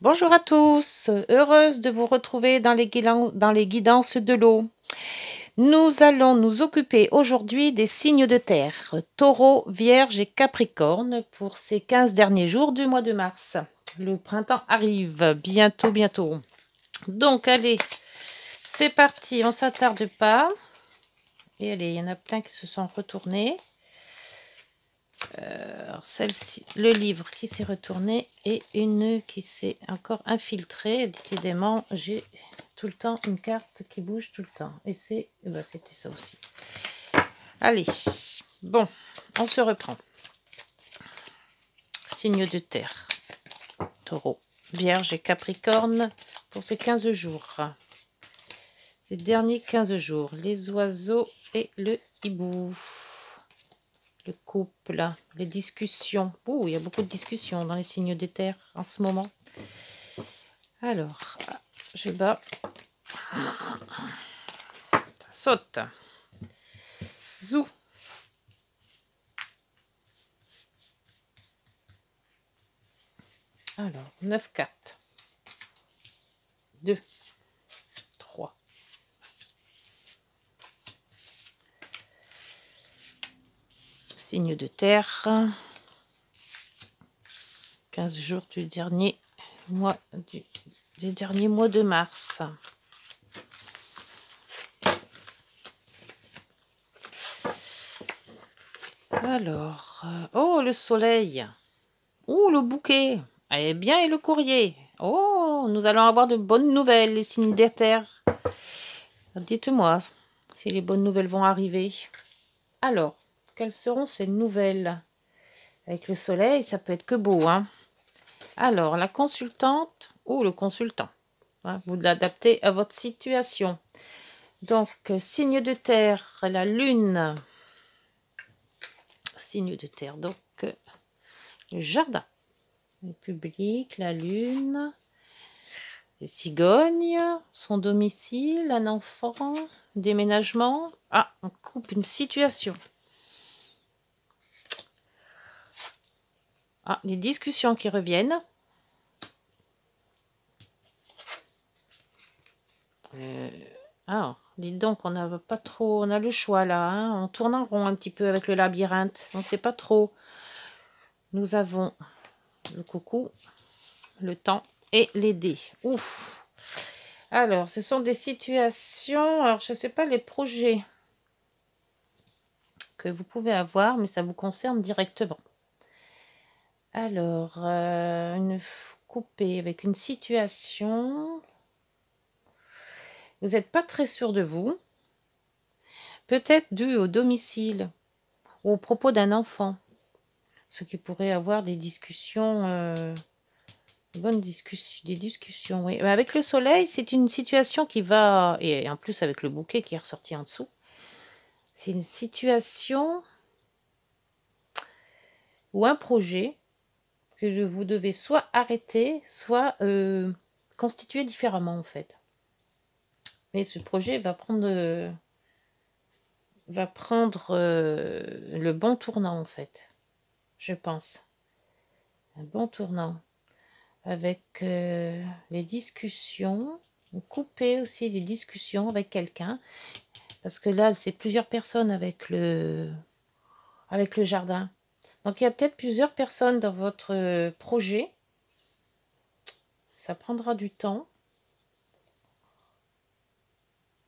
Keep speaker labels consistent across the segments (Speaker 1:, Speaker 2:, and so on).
Speaker 1: Bonjour à tous, heureuse de vous retrouver dans les guidances de l'eau. Nous allons nous occuper aujourd'hui des signes de terre, Taureau, Vierge et Capricorne pour ces 15 derniers jours du mois de mars. Le printemps arrive bientôt. Donc allez, c'est parti, on ne s'attarde pas. Et allez, il y en a plein qui se sont retournés. Celle-ci, le livre qui s'est retourné et une qui s'est encore infiltrée. Décidément, j'ai tout le temps une carte qui bouge tout le temps. Et c'était ça aussi. Allez, bon, on se reprend. Signe de terre, Taureau, Vierge et Capricorne pour ces 15 jours. Ces derniers 15 jours, les oiseaux et le hibou. Le couple, les discussions. Ouh, il y a beaucoup de discussions dans les signes de terre en ce moment. Alors, je bats. Ça saute. Zou. Alors, 9, 4. 2, 3. Signe de terre. 15 jours du dernier mois de mars. Alors, oh, le soleil. Oh, le bouquet. Eh bien, et le courrier. Oh, nous allons avoir de bonnes nouvelles, les signes de terre. Dites-moi si les bonnes nouvelles vont arriver. Alors, quelles seront ces nouvelles? Avec le soleil, ça peut être que beau, hein. Alors, la consultante ou le consultant, hein, vous l'adaptez à votre situation. Donc, signe de terre, la lune. Signe de terre, donc le jardin, le public, la lune, les cigognes, son domicile, un enfant, déménagement. Ah, on coupe une situation. Ah, les discussions qui reviennent. Alors, dites donc, on n'a pas trop... On a le choix là, hein. On tourne en rond un petit peu avec le labyrinthe. On ne sait pas trop. Nous avons le coucou, le temps et les dés. Ouf. Alors, ce sont des situations... Alors, je ne sais pas les projets que vous pouvez avoir, mais ça vous concerne directement. Alors, une coupée avec une situation... Vous n'êtes pas très sûr de vous. Peut-être dû au domicile ou au propos d'un enfant. Ce qui pourrait avoir des discussions, bonnes discussions, des discussions, oui. Mais avec le soleil, c'est une situation qui va, et en plus avec le bouquet qui est ressorti en dessous, c'est une situation ou un projet que vous devez soit arrêter, soit constituer différemment en fait. Mais ce projet va prendre le bon tournant en fait, je pense. Un bon tournant avec les discussions, couper aussi les discussions avec quelqu'un, parce que là, c'est plusieurs personnes avec le jardin. Donc, il y a peut-être plusieurs personnes dans votre projet. Ça prendra du temps.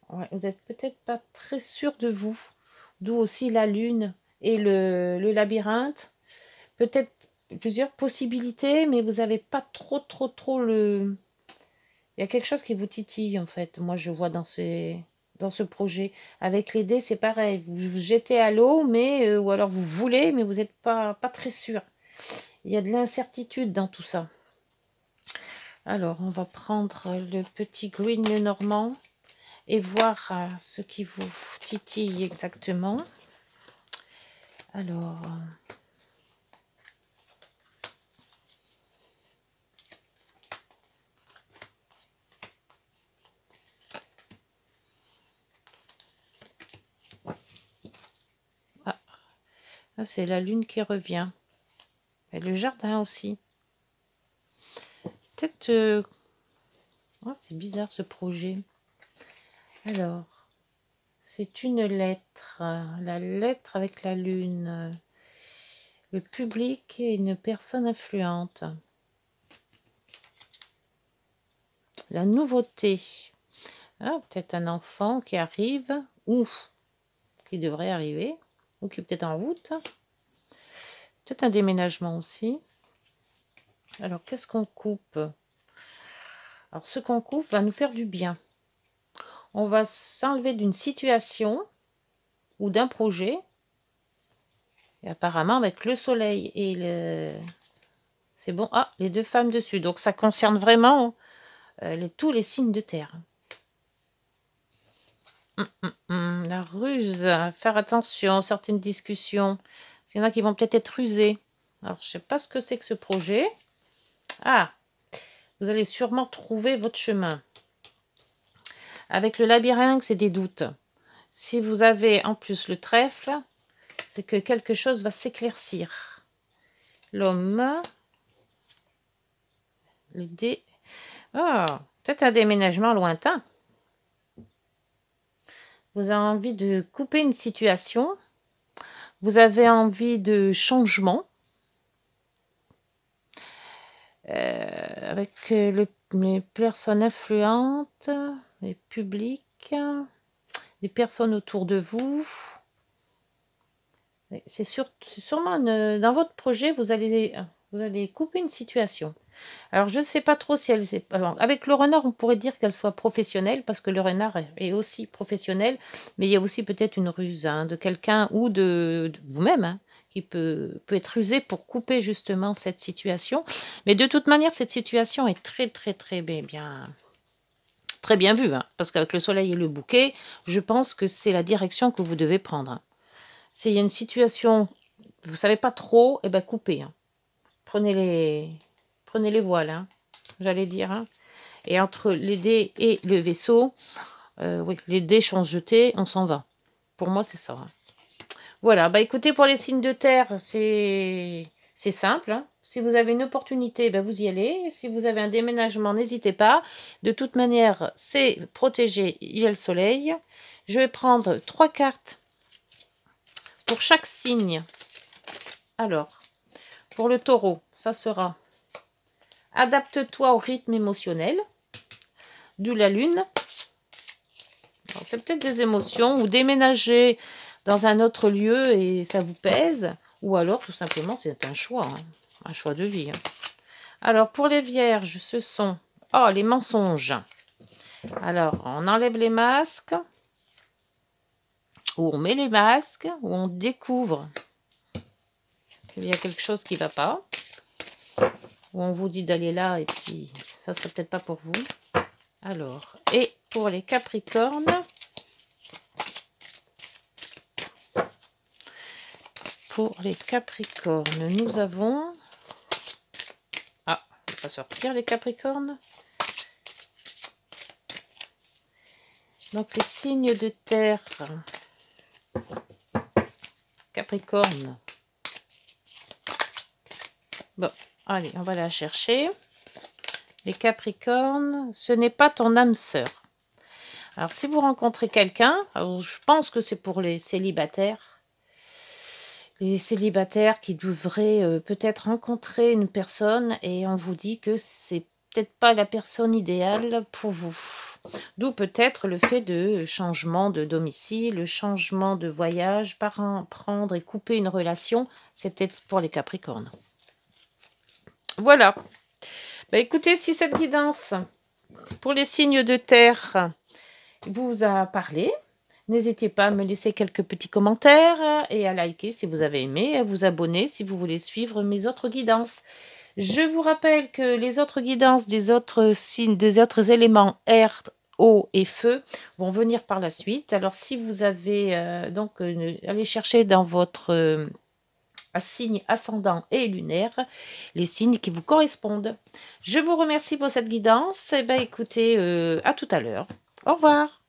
Speaker 1: Ouais, vous n'êtes peut-être pas très sûr de vous. D'où aussi la lune et le labyrinthe. Peut-être plusieurs possibilités, mais vous n'avez pas trop le... Il y a quelque chose qui vous titille, en fait. Moi, je vois dans ce projet. Avec les dés, c'est pareil. Vous vous jetez à l'eau, mais ou alors vous voulez, mais vous n'êtes pas très sûr. Il y a de l'incertitude dans tout ça. Alors, on va prendre le petit Green Lenormand et voir ce qui vous titille exactement. Alors... Ah, c'est la lune qui revient. Et le jardin aussi. peut-être... Oh, c'est bizarre ce projet. Alors, c'est une lettre. La lettre avec la lune. Le public et une personne influente. La nouveauté. Ah, peut-être un enfant qui arrive, ou qui devrait arriver, ou qui est peut-être en route. Peut-être un déménagement aussi. Alors, qu'est-ce qu'on coupe? Alors, ce qu'on coupe va nous faire du bien. On va s'enlever d'une situation ou d'un projet. Et apparemment, avec le soleil et le... C'est bon. Ah, les deux femmes dessus. Donc, ça concerne vraiment tous les signes de terre. La ruse. Faire attention. Certaines discussions. Il y en a qui vont peut-être être rusés. Alors, je ne sais pas ce que c'est que ce projet. Ah, vous allez sûrement trouver votre chemin. Avec le labyrinthe, c'est des doutes. Si vous avez en plus le trèfle, c'est que quelque chose va s'éclaircir. L'homme, le dé. Oh, peut-être un déménagement lointain. Vous avez envie de couper une situation. Vous avez envie de changement. Avec les personnes influentes, les publics, des personnes autour de vous. C'est sûrement dans votre projet, vous allez couper une situation. Alors, je ne sais pas trop si elle... Alors, avec le renard, on pourrait dire qu'elle soit professionnelle, parce que le renard est aussi professionnel, mais il y a aussi peut-être une ruse de quelqu'un ou de vous-même, qui peut être rusé pour couper justement cette situation. Mais de toute manière, cette situation est très, très, très bien vue, parce qu'avec le soleil et le bouquet, je pense que c'est la direction que vous devez prendre. S'il y a une situation, vous ne savez pas trop, eh ben coupez. Prenez les voiles, j'allais dire. Et entre les dés et le vaisseau, oui, les dés sont jetés, on s'en va. Pour moi, c'est ça. Voilà, bah écoutez, pour les signes de terre, c'est simple. Si vous avez une opportunité, ben vous y allez. Si vous avez un déménagement, n'hésitez pas. De toute manière, c'est protégé, il y a le soleil. Je vais prendre 3 cartes pour chaque signe. Alors, pour le taureau, ça sera adapte-toi au rythme émotionnel. D'où la lune. C'est peut-être des émotions ou déménager dans un autre lieu et ça vous pèse. Ou alors, tout simplement, c'est un choix. Un choix de vie. Alors, pour les vierges, ce sont... Oh, les mensonges. Alors, on enlève les masques. Ou on met les masques. Ou on découvre qu'il y a quelque chose qui ne va pas. Ou on vous dit d'aller là et puis ça ne serait peut-être pas pour vous. Alors, et pour les capricornes, nous avons... Ah, on va pas sortir les capricornes. Donc, les signes de terre. Capricorne. Bon, allez, on va la chercher. Les Capricornes, ce n'est pas ton âme sœur. Alors, si vous rencontrez quelqu'un, je pense que c'est pour les célibataires. Les célibataires qui devraient peut-être rencontrer une personne et on vous dit que c'est peut-être pas la personne idéale pour vous. D'où peut-être le fait de changement de domicile, le changement de voyage, prendre et couper une relation, c'est peut-être pour les Capricornes. Voilà. Bah écoutez, si cette guidance pour les signes de terre vous a parlé, n'hésitez pas à me laisser quelques petits commentaires et à liker si vous avez aimé, à vous abonner si vous voulez suivre mes autres guidances. Je vous rappelle que les autres guidances des autres signes, des autres éléments air, eau et feu vont venir par la suite. Alors si vous avez allez chercher dans votre signe ascendant et lunaire, les signes qui vous correspondent. Je vous remercie pour cette guidance. Et écoutez, à tout à l'heure. Au revoir.